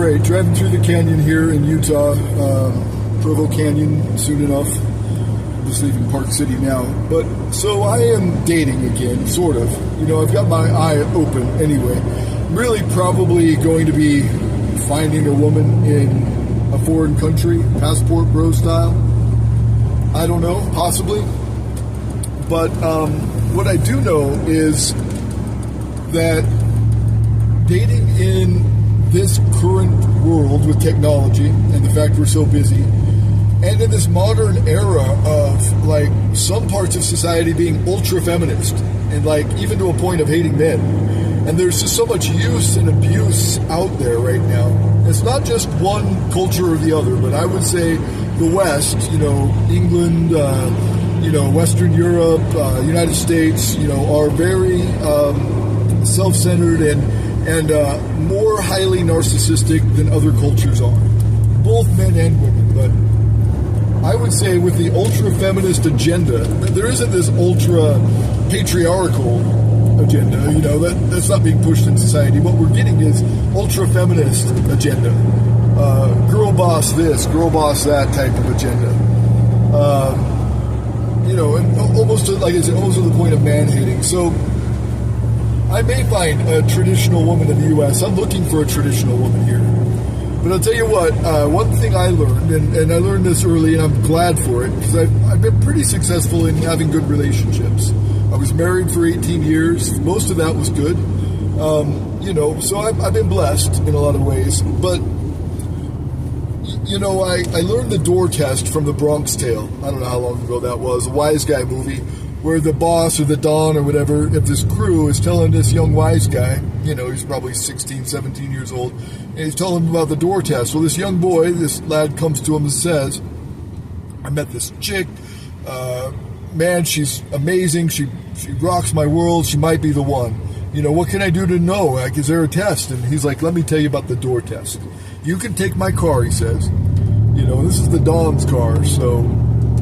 great. Driving through the canyon here in Utah, Provo Canyon soon enough. Just leaving Park City now. But so I am dating again, sort of. I've got my eye open anyway. I'm really probably going to be finding a woman in a foreign country, passport bro style. I don't know, possibly. But what I do know is that dating in this current world with technology and the fact we're so busy, and in this modern era of like some parts of society being ultra feminist and like even to a point of hating men, and there's just so much use and abuse out there right now. It's not just one culture or the other, but I would say the West, England, Western Europe, United States, are very self-centered and more highly narcissistic than other cultures are, both men and women. But I would say with the ultra-feminist agenda, there isn't this ultra-patriarchal agenda, that's not being pushed in society. What we're getting is ultra-feminist agenda. Girl boss this, girl boss that type of agenda. And almost to, like I said, almost to the point of man-hating. So I may find a traditional woman in the U.S. I'm looking for a traditional woman here. But I'll tell you what, one thing I learned, and I learned this early, and I'm glad for it, because I've been pretty successful in having good relationships. I was married for 18 years. Most of that was good. So I've been blessed in a lot of ways. But, I learned the door test from the Bronx Tale. I don't know how long ago that was, a wise guy movie, where the boss or the Don or whatever of this crew is telling this young wise guy, he's probably 16, 17 years old, and he's telling him about the door test. Well, this young boy, this lad comes to him and says, I met this chick, man, she's amazing, she rocks my world, she might be the one. What can I do to know? Like, is there a test? And he's like, let me tell you about the door test. You can take my car, he says. This is the Don's car, so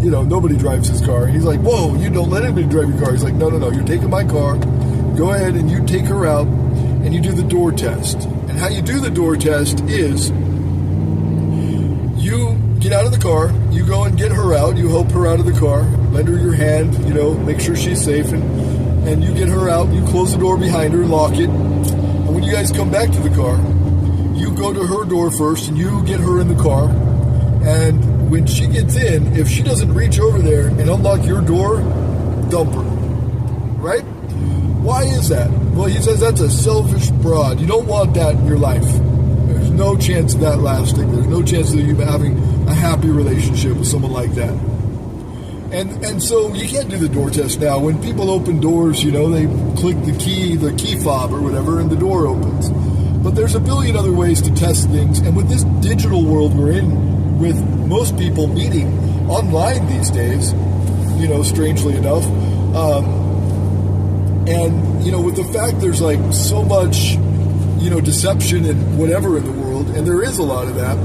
nobody drives his car. And he's like, whoa, you don't let anybody drive your car. He's like, no, you're taking my car. Go ahead and you take her out and you do the door test. And how you do the door test is you get out of the car, you go and get her out, you help her out of the car, lend her your hand, make sure she's safe, and you get her out, you close the door behind her, lock it, and when you guys come back to the car, you go to her door first and you get her in the car, and when she gets in, if she doesn't reach over there and unlock your door, dump her. Right? Why is that? Well, he says that's a selfish broad. You don't want that in your life. There's no chance of that lasting. There's no chance of you having a happy relationship with someone like that. And so you can't do the door test now. When people open doors, they click the key fob or whatever, and the door opens. But there's a billion other ways to test things. And with this digital world we're in, with most people meeting online these days, strangely enough, and, with the fact there's like so much, deception and whatever in the world, and there is a lot of that,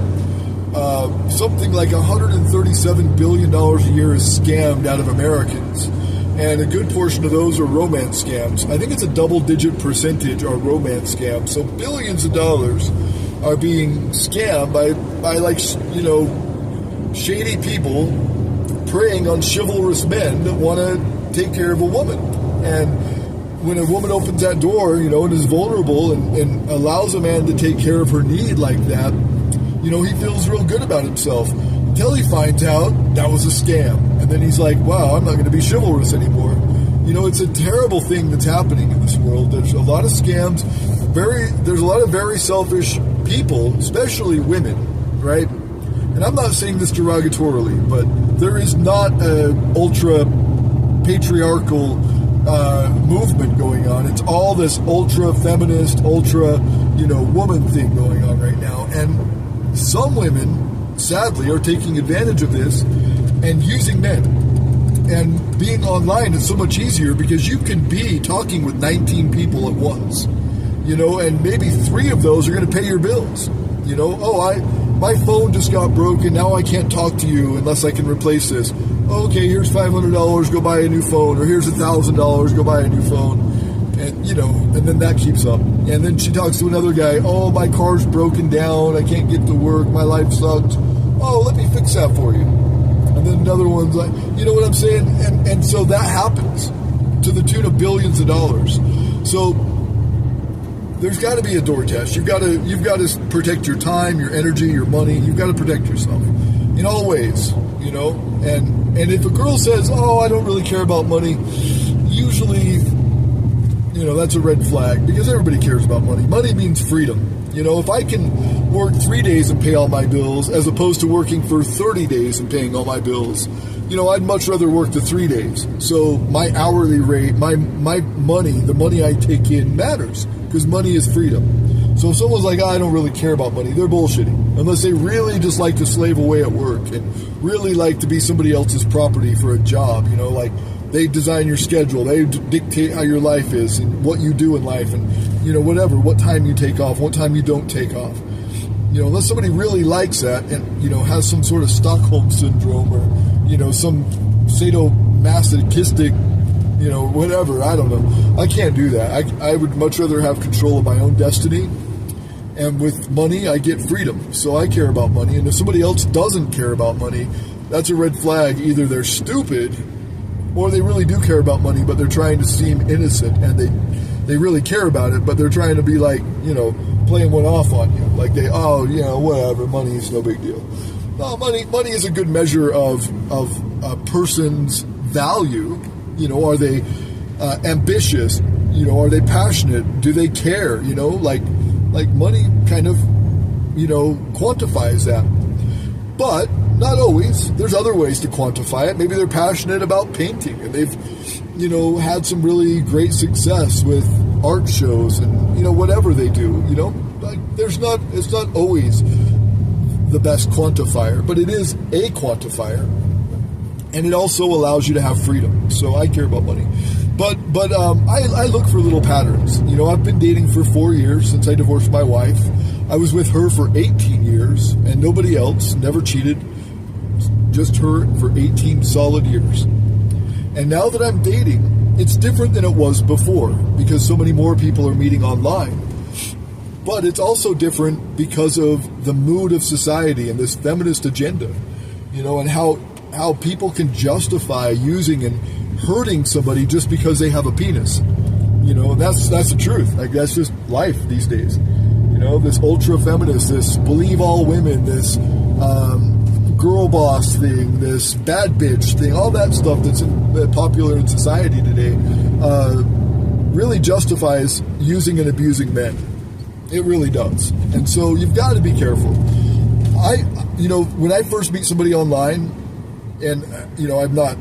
something like $137 billion a year is scammed out of Americans. And a good portion of those are romance scams. I think it's a double-digit percentage are romance scams. So billions of dollars are being scammed by shady people preying on chivalrous men that want to take care of a woman. And when a woman opens that door, and is vulnerable and allows a man to take care of her need like that, he feels real good about himself until he finds out that was a scam. And then he's like, wow, I'm not going to be chivalrous anymore. It's a terrible thing that's happening in this world. There's a lot of scams. There's a lot of very selfish people, especially women, right? And I'm not saying this derogatorily, but there is not an ultra-patriarchal movement going on. It's all this ultra-feminist, woman thing going on right now. And some women, sadly, are taking advantage of this and using men. And being online is so much easier because you can be talking with 19 people at once, and maybe 3 of those are going to pay your bills. My phone just got broken, now I can't talk to you unless I can replace this. Okay, here's $500, go buy a new phone, or here's $1,000, go buy a new phone. And, and then that keeps up. And then she talks to another guy, oh, my car's broken down, I can't get to work, my life sucks. Oh, let me fix that for you. And then another one's like, you know what I'm saying? And so that happens to the tune of billions of dollars. So there's got to be a door test. You've got to protect your time, your energy, your money. You've got to protect yourself in all ways, And if a girl says, oh, I don't really care about money, usually, that's a red flag, because everybody cares about money. Money means freedom. If I can work 3 days and pay all my bills as opposed to working for 30 days and paying all my bills, I'd much rather work the 3 days. So my hourly rate, my money, the money I take in matters, because money is freedom. So if someone's like, I don't really care about money, they're bullshitting. Unless they really just like to slave away at work and really like to be somebody else's property for a job, like they design your schedule, they dictate how your life is and what you do in life and, whatever, what time you take off, what time you don't take off. Unless somebody really likes that and, has some sort of Stockholm syndrome or, some sadomasochistic, whatever, I don't know. I can't do that. I would much rather have control of my own destiny. And with money, I get freedom. So I care about money. And if somebody else doesn't care about money, that's a red flag. Either they're stupid or they really do care about money, but they're trying to seem innocent and they really care about it, but they're trying to be like, playing one off on you. Like whatever, money is no big deal. No, money is a good measure of a person's value. Are they ambitious? Are they passionate? Do they care? Like money kind of, quantifies that. But not always. There's other ways to quantify it. Maybe they're passionate about painting and they've, had some really great success with art shows and, whatever they do, like it's not always the best quantifier, but it is a quantifier. And it also allows you to have freedom. So I care about money. But I look for little patterns. I've been dating for 4 years since I divorced my wife. I was with her for 18 years and nobody else, never cheated, just her for 18 solid years. And now that I'm dating, it's different than it was before because so many more people are meeting online. But it's also different because of the mood of society and this feminist agenda, and how people can justify using and hurting somebody just because they have a penis. And that's the truth. Like that's just life these days. This ultra feminist, this believe all women, this girl boss thing, this bad bitch thing, all that stuff that's popular in society today, really justifies using and abusing men. It really does. And so you've got to be careful. When I first meet somebody online, and, I've not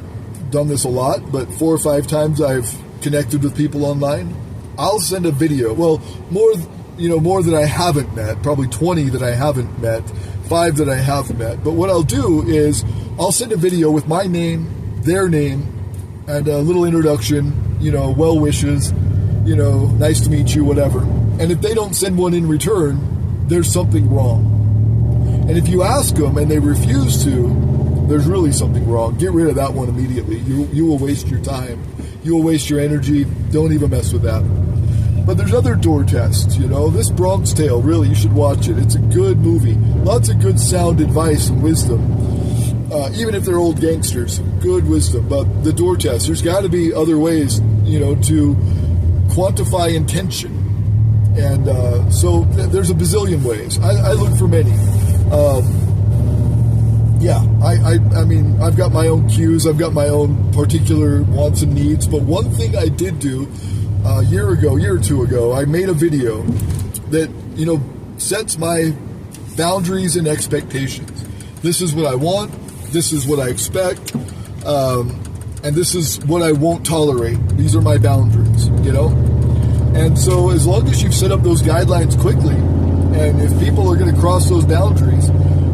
done this a lot, but 4 or 5 times I've connected with people online, I'll send a video. Well, more that I haven't met, probably 20 that I haven't met, 5 that I have met. But what I'll do is I'll send a video with my name, their name, and a little introduction, well wishes, nice to meet you, whatever. And if they don't send one in return, there's something wrong. And if you ask them and they refuse to, there's really something wrong. Get rid of that one immediately. You will waste your time. You will waste your energy. Don't even mess with that. But there's other door tests, This Bronx Tale, really, you should watch it. It's a good movie. Lots of good sound advice and wisdom. Even if they're old gangsters, good wisdom. But the door test, there's got to be other ways, to quantify intention. And so there's a bazillion ways. I look for many. I mean, I've got my own cues. I've got my own particular wants and needs. But one thing I did do a year or 2 ago, I made a video that, sets my boundaries and expectations. This is what I want. This is what I expect. And this is what I won't tolerate. These are my boundaries, And so as long as you've set up those guidelines quickly, and if people are going to cross those boundaries,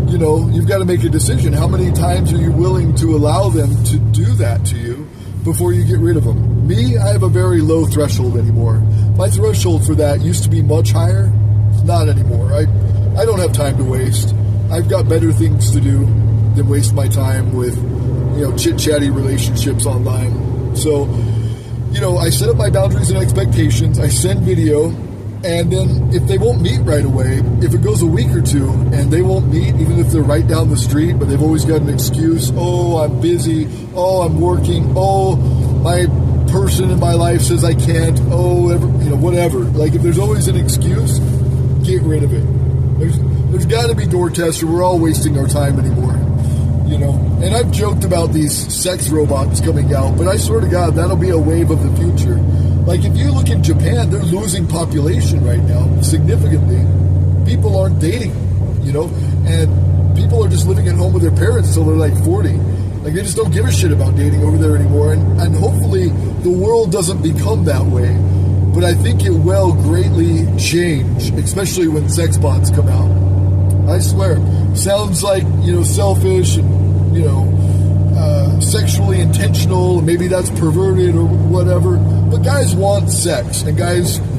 you've got to make a decision. How many times are you willing to allow them to do that to you before you get rid of them? Me, I have a very low threshold anymore. My threshold for that used to be much higher. Not anymore. I don't have time to waste. I've got better things to do than waste my time with, chit-chatty relationships online. So, I set up my boundaries and expectations. I send video, and then if they won't meet right away, if it goes a week or two and they won't meet, even if they're right down the street, but they've always got an excuse. Oh, I'm busy. Oh, I'm working. Oh, my person in my life says I can't. Oh, whatever. Like, if there's always an excuse, get rid of it. There's got to be door tests, or we're all wasting our time anymore. And I've joked about these sex robots coming out, but I swear to God, that'll be a wave of the future. Like, if you look in Japan, they're losing population right now, significantly. People aren't dating, and people are just living at home with their parents until they're like 40. Like, they just don't give a shit about dating over there anymore, and hopefully the world doesn't become that way. But I think it will greatly change, especially when sex bots come out. I swear. Sounds like, selfish and, sexually intentional. Maybe that's perverted or whatever. But guys want sex. And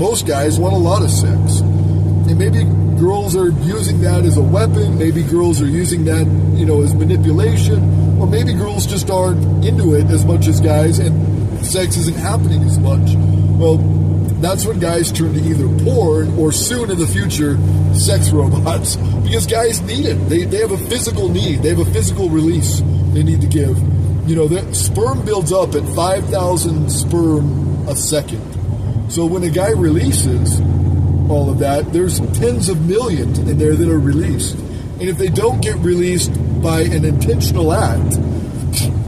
most guys want a lot of sex. And maybe girls are using that as a weapon. Maybe girls are using that, as manipulation. Or maybe girls just aren't into it as much as guys and sex isn't happening as much. Well, that's when guys turn to either porn or soon in the future, sex robots. Because guys need it. They have a physical need. They have a physical release they need to give. The sperm builds up at 5,000 sperm a second. So when a guy releases all of that, there's tens of millions in there that are released. And if they don't get released by an intentional act,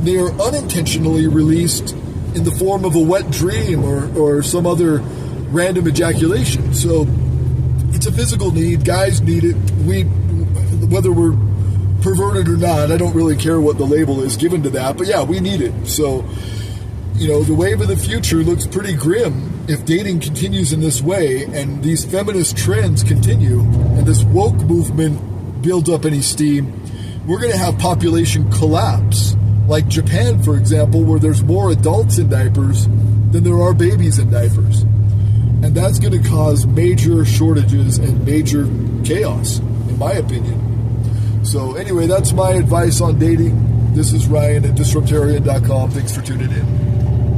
they are unintentionally released in the form of a wet dream or some other random ejaculation. So it's a physical need. Guys need it. Whether we're perverted or not, I don't really care what the label is given to that. But yeah, we need it. So, the wave of the future looks pretty grim if dating continues in this way and these feminist trends continue and this woke movement builds up any steam. We're going to have population collapse. Like Japan, for example, where there's more adults in diapers than there are babies in diapers. And that's going to cause major shortages and major chaos, in my opinion. So anyway, that's my advice on dating. This is Ryan at disruptarian.com. Thanks for tuning in.